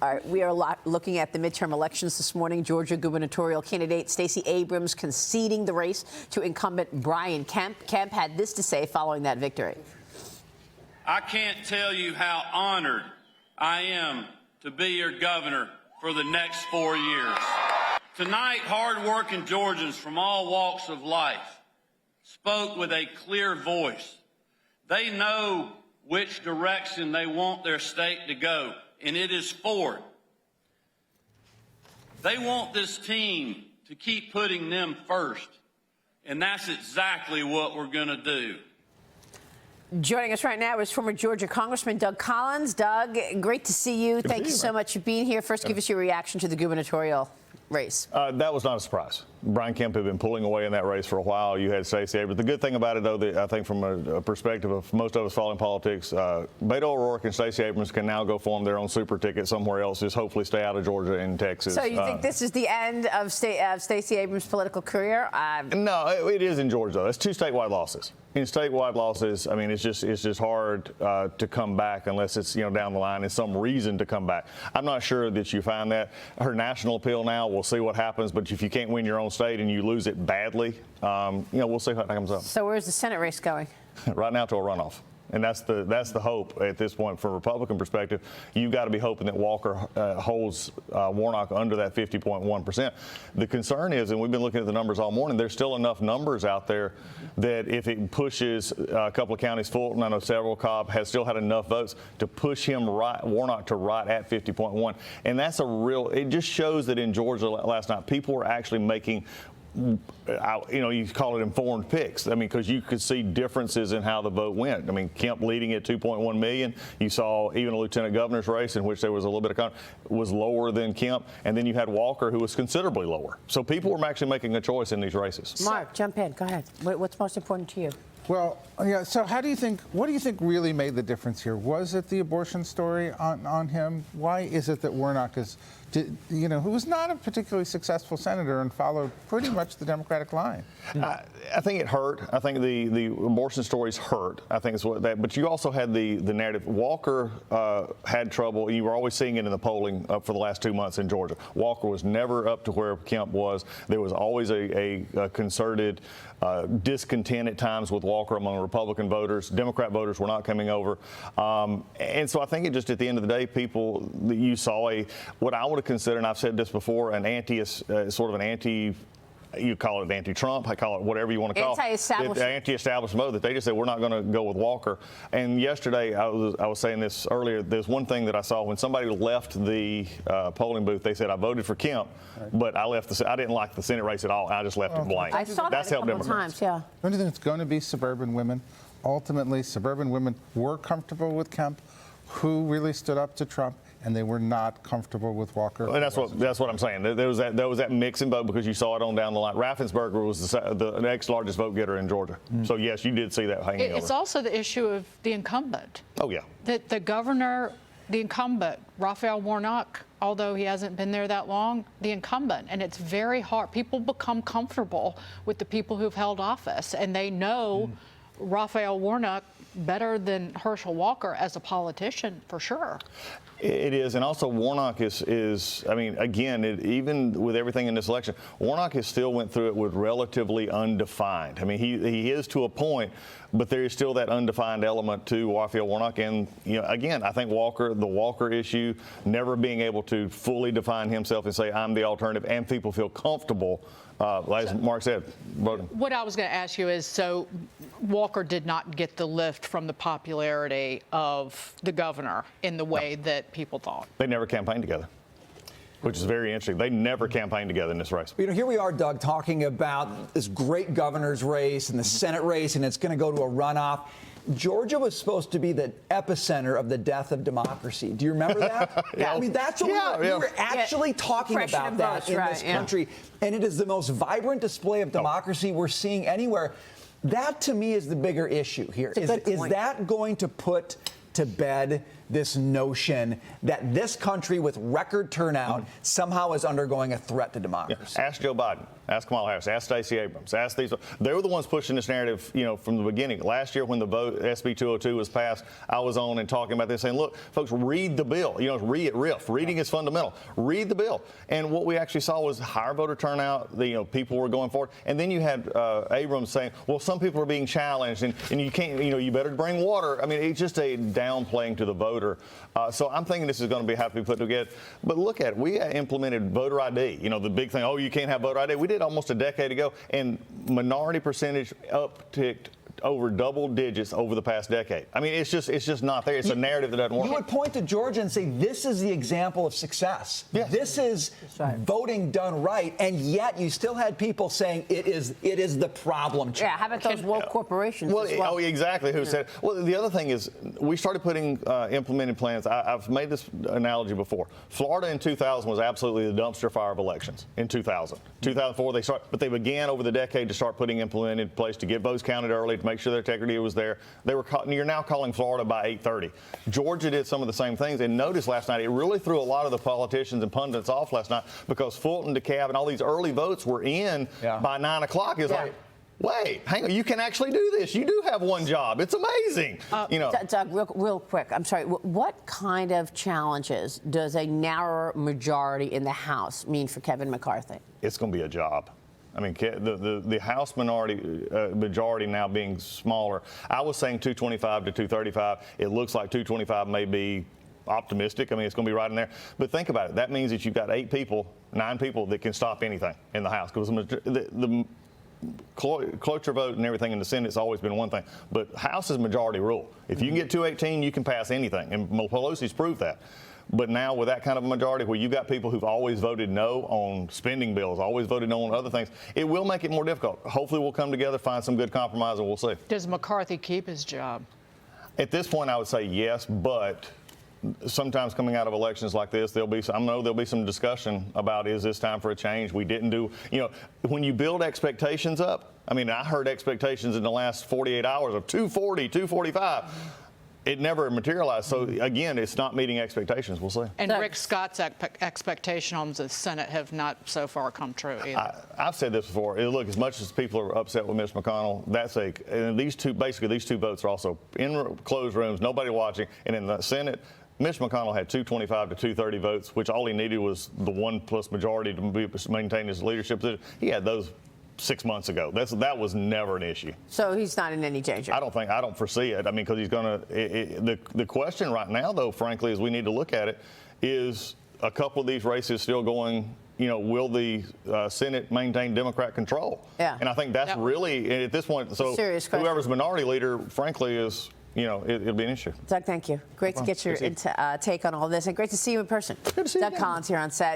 All right, we are looking at the midterm elections this morning. Georgia gubernatorial candidate Stacey Abrams conceding the race to incumbent Brian Kemp. Kemp had this to say following that victory. I can't tell you how honored I am to be your governor for the next 4 years. Tonight, hard-working Georgians from all walks of life spoke with a clear voice. They know which direction they want their state to go, and it is forward. They want this team to keep putting them first, and that's exactly what we're going to do. Joining us right now is former Georgia Congressman Doug Collins. Doug, great to see you. Thank you so much for being here. First, give us your reaction to the gubernatorial race. That was not a surprise. Brian Kemp had been pulling away in that race for a while. You had Stacey Abrams. The good thing about it, though, that I think from a perspective of most of us following politics, Beto O'Rourke and Stacey Abrams can now go form their own super ticket somewhere else, just hopefully stay out of Georgia and Texas. So you think this is the end of Stacey Abrams' political career? No, it is in Georgia, though. It's 2 statewide losses. In statewide losses, I mean, it's just hard to come back unless it's, down the line and some reason to come back. I'm not sure that you find that. Her national appeal now, we'll see what happens. But if you can't win your own state and you lose it badly, we'll see how that comes up. So where's the Senate race going? Right now to a runoff. And that's the hope at this point from a Republican perspective. You've got to be hoping that Walker holds Warnock under that 50.1%. The concern is, and we've been looking at the numbers all morning, there's still enough numbers out there that if it pushes a couple of counties, Fulton, I know several, Cobb, has still had enough votes to push him Warnock to right at 50.1. And that's it just shows that in Georgia last night, people were actually making you call it informed picks. I mean, because you could see differences in how the vote went. I mean, Kemp leading at 2.1 million. You saw even a lieutenant governor's race in which there was a little bit of was lower than Kemp. And then you had Walker, who was considerably lower. So people were actually making a choice in these races. Mark, jump in. Go ahead. What's most important to you? Well, yeah. So what do you think really made the difference here? Was it the abortion story on him? Why is it that Warnock who was not a particularly successful senator and followed pretty much the Democratic line? I think it hurt. I think the abortion stories hurt. I think it's what that. But you also had the narrative. Walker had trouble. You were always seeing it in the polling for the last 2 months in Georgia. Walker was never up to where Kemp was. There was always a concerted discontent at times with Walker among Republican voters. Democrat voters were not coming over. And so I think it just at the end of the day, you saw what I would have considered, and I've said this before, you call it anti-Trump, I call it whatever you want to call it. Anti-establishment vote, that they just said, we're not going to go with Walker. And yesterday, I was saying this earlier, there's one thing that I saw when somebody left the polling booth, they said, I voted for Kemp, but I didn't like the Senate race at all. I just left it blank. I saw that a couple of times, yeah. Don't you think it's going to be suburban women? Ultimately, suburban women were comfortable with Kemp, who really stood up to Trump, and they were not comfortable with Walker. And that's what I'm saying. There was that mix in vote because you saw it on down the line. Raffensperger was the next largest vote getter in Georgia. So yes, you did see that hanging over. It's also the issue of the incumbent. Oh yeah. That the governor, the incumbent, Raphael Warnock, although he hasn't been there that long, the incumbent, and it's very hard. People become comfortable with the people who've held office, and they know Raphael Warnock better than Herschel Walker as a politician, for sure. It is, and also Warnock is I mean, again, even with everything in this election, Warnock has still went through it with relatively undefined. I mean, he is to a point, but there is still that undefined element to Raphael Warnock. And, again, I think the Walker issue, never being able to fully define himself and say, I'm the alternative, and people feel comfortable, as Mark said, voting. What I was going to ask you is, so Walker did not get the lift from the popularity of the governor in the way that people thought. They never campaigned together, which is very interesting. They never campaigned together in this race. Here we are, Doug, talking about this great governor's race and the Senate race, and it's going to go to a runoff. Georgia was supposed to be the epicenter of the death of democracy. Do you remember that? Yeah. I mean, that's what we were actually talking about that in this country. And it is the most vibrant display of democracy we're seeing anywhere. That, to me, is the bigger issue here. Is that going to put to bed this notion that this country with record turnout somehow is undergoing a threat to democracy? Ask Joe Biden. Ask Kamala Harris. Ask Stacey Abrams. Ask these. They were the ones pushing this narrative, from the beginning. Last year when the vote SB 202 was passed, I was on and talking about this, saying, look, folks, read the bill. Read it, riff. Reading is fundamental. Read the bill. And what we actually saw was higher voter turnout. People were going forward. And then you had Abrams saying, well, some people are being challenged, and you can't, you better bring water. I mean, it's just a downplaying to the voter. So I'm thinking this is going to have to be put together. But look at it. We implemented voter ID. The big thing, you can't have voter ID. We did almost a decade ago, and minority percentage upticked over double digits over the past decade. I mean, it's just not there. It's a narrative that doesn't work. You would point to Georgia and say, this is the example of success. Yes. This is voting done right, and yet you still had people saying it is the problem child. Yeah, how about those woke corporations as well? Oh, exactly. Who said? Well, the other thing is we started putting implemented plans. I've made this analogy before. Florida in 2000 was absolutely the dumpster fire of elections. In 2000, 2004 but they began over the decade to start putting implemented place to get votes counted early, to make sure their integrity was there. You're now calling Florida by 8:30. Georgia did some of the same things, and notice last night it really threw a lot of the politicians and pundits off last night because Fulton, DeKalb, and all these early votes were in by 9 o'clock. It's like, wait, hang on, you can actually do this. You do have one job. It's amazing. Doug, real quick, I'm sorry. What kind of challenges does a narrower majority in the House mean for Kevin McCarthy? It's going to be a job. I mean, the House majority now being smaller. I was saying 225 to 235. It looks like 225 may be optimistic. I mean, it's going to be right in there. But think about it. That means that you've got 9 people that can stop anything in the House. Because the cloture vote and everything in the Senate has always been one thing. But House is majority rule. If you can get 218, you can pass anything. And Pelosi's proved that. But now with that kind of a majority where you've got people who've always voted no on spending bills, always voted no on other things, it will make it more difficult. Hopefully we'll come together, find some good compromise, and we'll see. Does McCarthy keep his job? At this point, I would say yes, but sometimes coming out of elections like this, there'll be some discussion about, is this time for a change? We didn't do, when you build expectations up, I mean, I heard expectations in the last 48 hours of 240, 245. It never materialized. So, again, it's not meeting expectations. We'll see. And Rick Scott's expectations on the Senate have not so far come true either. I've said this before. Look, as much as people are upset with Mitch McConnell, and these two votes are also in closed rooms, nobody watching. And in the Senate, Mitch McConnell had 225 to 230 votes, which all he needed was the 1+ majority to maintain his leadership position. He had those 6 months ago. That was never an issue. So he's not in any danger? I don't foresee it. I mean, because he's going to. The question right now, though, frankly, is we need to look at it, is a couple of these races still going, will the Senate maintain Democrat control? Yeah. And I think that's really, at this point, so whoever's minority leader, frankly, is, it'll be an issue. Doug, thank you. Great to get your take on all this, and great to see you in person. Good to see you Doug again. Collins here on set.